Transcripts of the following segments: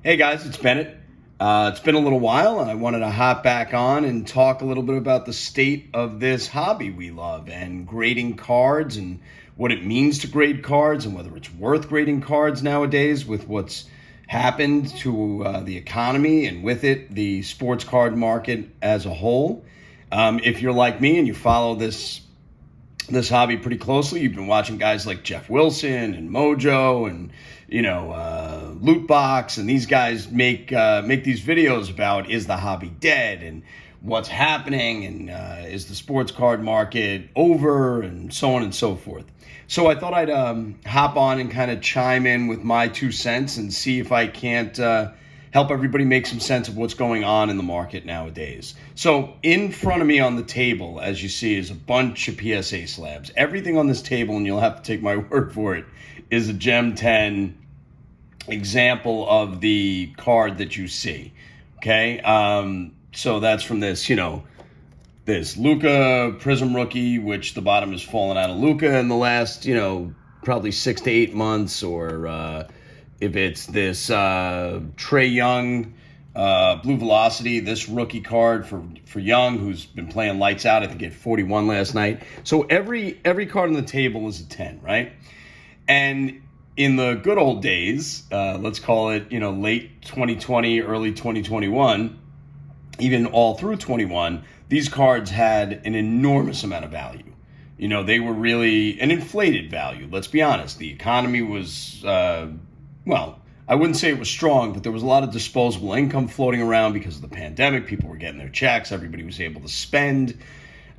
Hey guys, it's Bennett. It's been a little while, and I wanted to hop back on and talk a little bit about the state of this hobby we love and grading cards and what it means to grade cards and whether it's worth grading cards nowadays with what's happened to the economy and with it the sports card market as a whole. If you're like me and you follow this hobby pretty closely, you've been watching guys like Jeff Wilson and Mojo and Loot Box, and these guys make these videos about, is the hobby dead and what's happening, and is the sports card market over, and so on and so forth. So I thought I'd hop on and kind of chime in with my 2 cents and see if I can't help everybody make some sense of what's going on in the market nowadays. So in front of me on the table, as you see, is a bunch of PSA slabs. Everything on this table, and you'll have to take my word for it, is a Gem 10 example of the card that you see. Okay? So that's from this, this Luka Prism rookie, which the bottom has fallen out of Luka in the last, probably 6 to 8 months, or if it's this Trae Young Blue Velocity, this rookie card for Young, who's been playing lights out. I think he had 41 last night. So every card on the table is a 10, right? And in the good old days, let's call it, late 2020, early 2021, even all through 21, these cards had an enormous amount of value. They were really an inflated value. Let's be honest. The economy was, I wouldn't say it was strong, but there was a lot of disposable income floating around because of the pandemic. People were getting their checks. Everybody was able to spend,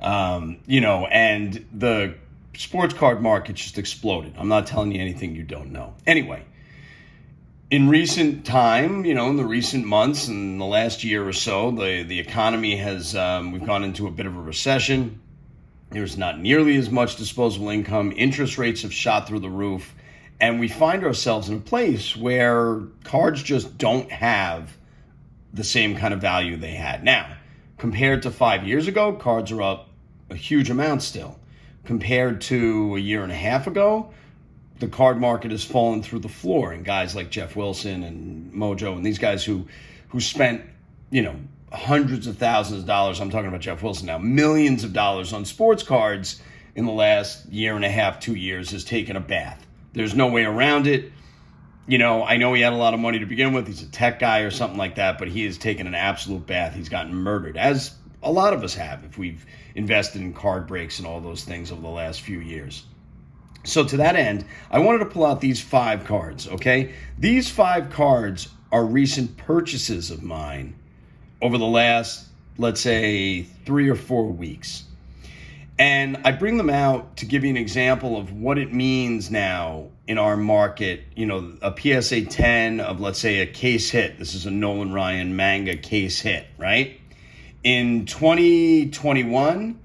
and the sports card market just exploded. I'm not telling you anything you don't know. Anyway, in recent time, in the recent months and the last year or so, the economy has, we've gone into a bit of a recession. There's not nearly as much disposable income. Interest rates have shot through the roof. And we find ourselves in a place where cards just don't have the same kind of value they had. Now, compared to 5 years ago, cards are up a huge amount still. Compared to a year and a half ago, the card market has fallen through the floor. And guys like Jeff Wilson and Mojo and these guys who spent, hundreds of thousands of dollars, I'm talking about Jeff Wilson now, millions of dollars on sports cards in the last year and a half, 2 years, has taken a bath. There's no way around it. I know he had a lot of money to begin with. He's a tech guy or something like that, but he has taken an absolute bath. He's gotten murdered, as a lot of us have if we've invested in card breaks and all those things over the last few years. So to that end, I wanted to pull out these 5 cards, okay? These 5 cards are recent purchases of mine over the last, let's say, 3 or 4 weeks. And I bring them out to give you an example of what it means now in our market. A PSA 10 of, let's say, a case hit. This is a Nolan Ryan manga case hit, right? In 2021,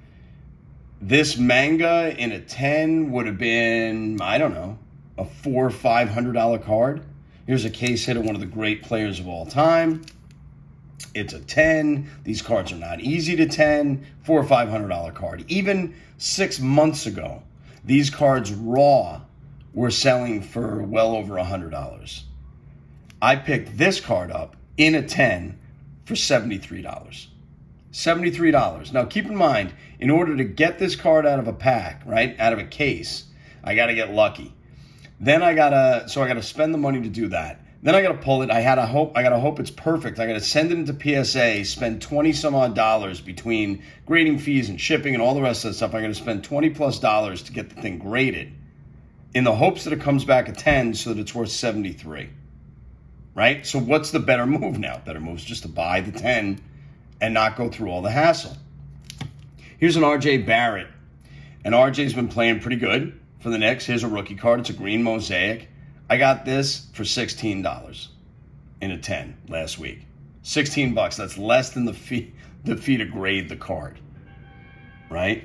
this manga in a 10 would have been, I don't know, a $400 or $500 card. Here's a case hit of one of the great players of all time. It's a 10. These cards are not easy to 10. $400 or $500 card. Even 6 months ago, these cards raw were selling for well over $100. I picked this card up in a 10 for $73. $73. Now keep in mind, in order to get this card out of a pack, right, out of a case, I got to get lucky. Then I gotta spend the money to do that. Then I got to pull it. I got to hope it's perfect. I got to send it into PSA, spend 20 some odd dollars between grading fees and shipping and all the rest of that stuff. I got to spend $20+ to get the thing graded in the hopes that it comes back a 10 so that it's worth 73. Right? So what's the better move now? Better move is just to buy the 10 and not go through all the hassle. Here's an RJ Barrett. And RJ's been playing pretty good for the Knicks. Here's a rookie card. It's a green mosaic. I got this for $16 in a 10 last week. $16. That's less than the fee to grade the card. Right?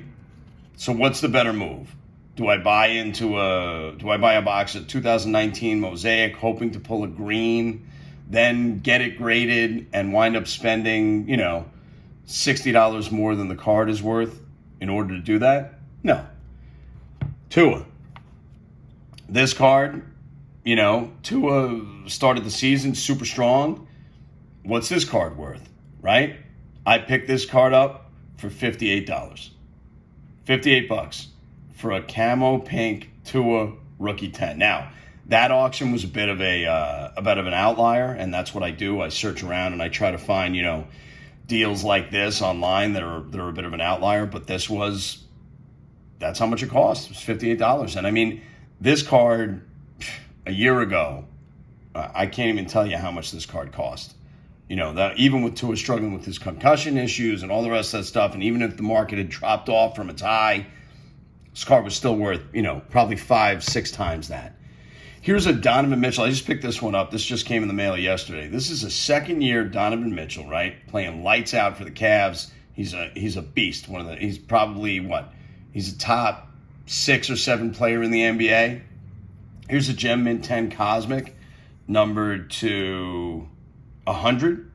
So what's the better move? Do I buy a box of 2019 mosaic hoping to pull a green, then get it graded and wind up spending, $60 more than the card is worth in order to do that? No. Tua. This card, Tua started the season super strong. What's this card worth, right? I picked this card up for $58. $58 for a camo pink Tua rookie 10. Now, that auction was a bit of an outlier, and that's what I do. I search around and I try to find, deals like this online that are a bit of an outlier, but that's how much it cost. It was $58. And I mean, this card a year ago, I can't even tell you how much this card cost. That even with Tua struggling with his concussion issues and all the rest of that stuff, and even if the market had dropped off from its high, this card was still worth, probably 5-6 times that. Here's a Donovan Mitchell. I just picked this one up. This just came in the mail yesterday. This is a second-year Donovan Mitchell, right? Playing lights out for the Cavs. He's a beast. He's probably He's a top 6 or 7 player in the NBA. Here's a Gem Mint 10 Cosmic, numbered to 100,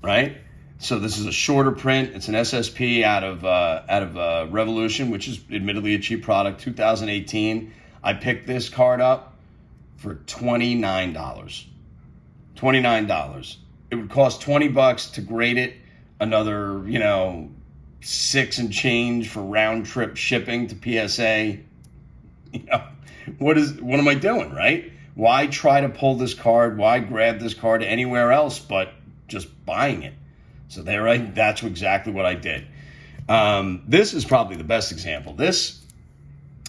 right? So this is a shorter print. It's an SSP out of Revolution, which is admittedly a cheap product. 2018. I picked this card up for $29. $29. It would cost $20 to grade it. Another, $6 and change for round trip shipping to PSA. What am I doing, right? Why try to pull this card? Why grab this card anywhere else but just buying it? So that's exactly what I did. This is probably the best example. This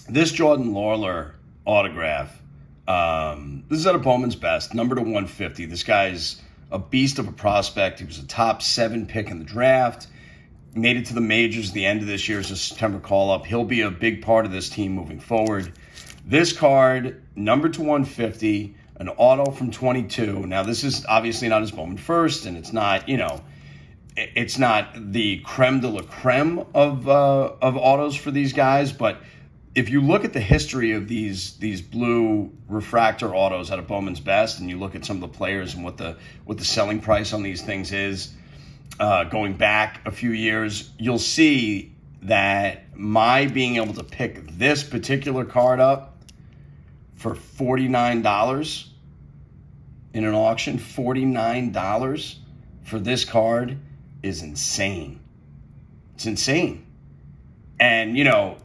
Jordan Lawler autograph. This is at a Bowman's Best, number to 150. This guy's a beast of a prospect. He was a top 7 pick in the draft. Made it to the majors at the end of this year as a September call-up. He'll be a big part of this team moving forward. This card, number to 150, an auto from 22. Now, this is obviously not his Bowman first, and it's not, it's not the creme de la creme of autos for these guys. But if you look at the history of these blue refractor autos out of Bowman's Best, and you look at some of the players and what the selling price on these things is, going back a few years, you'll see that my being able to pick this particular card up for $49 in an auction, $49 for this card is insane. It's insane. And,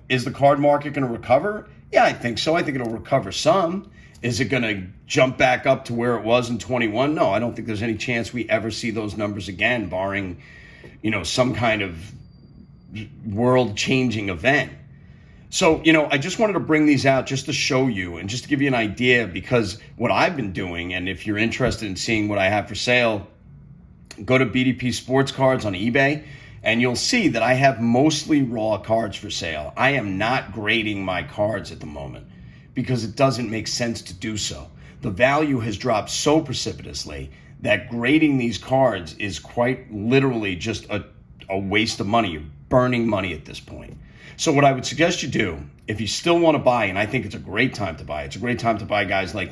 is the card market going to recover? Yeah, I think so. I think it'll recover some. Is it going to jump back up to where it was in 21? No, I don't think there's any chance we ever see those numbers again, barring, some kind of world-changing event. So, I just wanted to bring these out just to show you and just to give you an idea, because what I've been doing, and if you're interested in seeing what I have for sale, go to BDP Sportscards on eBay, and you'll see that I have mostly raw cards for sale. I am not grading my cards at the moment because it doesn't make sense to do so. The value has dropped so precipitously that grading these cards is quite literally just a waste of money. You're burning money at this point. So what I would suggest you do, if you still want to buy, and I think it's a great time to buy, it's a great time to buy guys like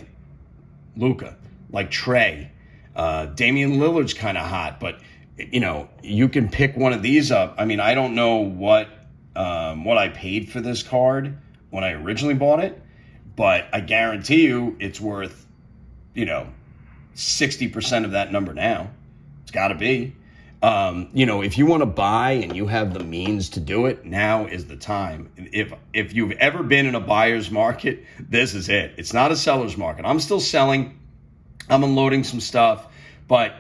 Luka, like Trey. Damian Lillard's kind of hot, but you can pick one of these up. I mean, I don't know what I paid for this card when I originally bought it, but I guarantee you it's worth, 60% of that number now. It's got to be. If you want to buy and you have the means to do it, now is the time. If you've ever been in a buyer's market, this is it. It's not a seller's market. I'm still selling. I'm unloading some stuff. But,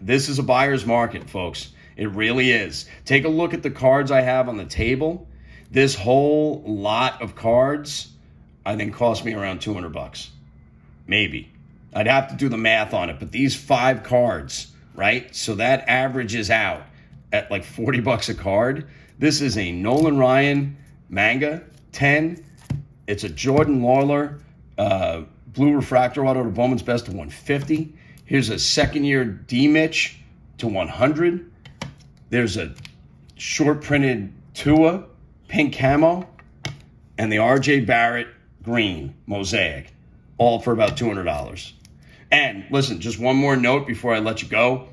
this is a buyer's market, folks. It really is. Take a look at the cards I have on the table. This whole lot of cards, I think, cost me around $200. Maybe. I'd have to do the math on it. But these 5 cards, right? So that averages out at like $40 a card. This is a Nolan Ryan manga 10. It's a Jordan Lawler blue refractor auto to Bowman's Best to 150. Here's a second-year D-Mitch to 100. There's a short-printed Tua pink camo and the R.J. Barrett green mosaic, all for about $200. And listen, just one more note before I let you go.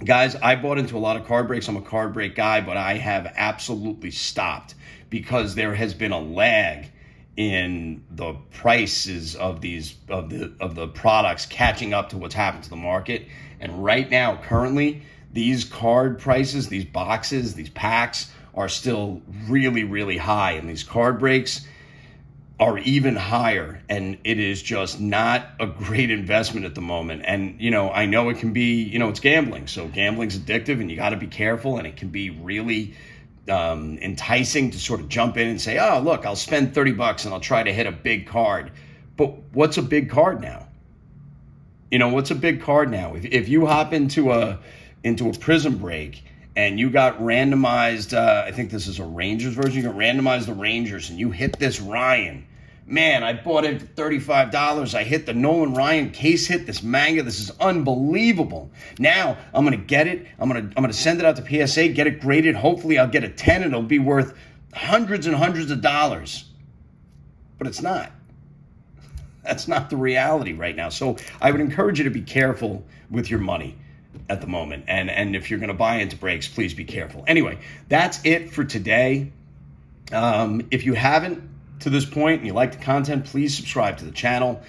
Guys, I bought into a lot of card breaks. I'm a card break guy, but I have absolutely stopped because there has been a lag in the prices of the products catching up to what's happened to the market. And right now, currently, these card prices, these boxes, these packs are still really, really high, and these card breaks are even higher, and it is just not a great investment at the moment. And I know it can be, it's gambling, so gambling's addictive, and you got to be careful, and it can be really enticing to sort of jump in and say, oh, look, I'll spend $30 and I'll try to hit a big card. But what's a big card now? What's a big card now? If you hop into a Prism break and you got randomized, I think this is a Rangers version, you got randomized the Rangers and you hit this Ryan. Man, I bought it for $35. I hit the Nolan Ryan case hit, this manga. This is unbelievable. Now I'm gonna get it. I'm gonna send it out to PSA, get it graded. Hopefully I'll get a 10 and it'll be worth hundreds and hundreds of dollars. But it's not. That's not the reality right now. So I would encourage you to be careful with your money at the moment. And if you're gonna buy into breaks, please be careful. Anyway, that's it for today. If you haven't to this point and you like the content, please subscribe to the channel.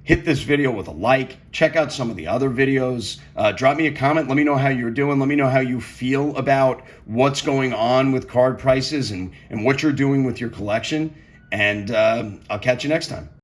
Hit this video with a like. Check out some of the other videos. Drop me a comment. Let me know how you're doing. Let me know how you feel about what's going on with card prices and what you're doing with your collection. And I'll catch you next time.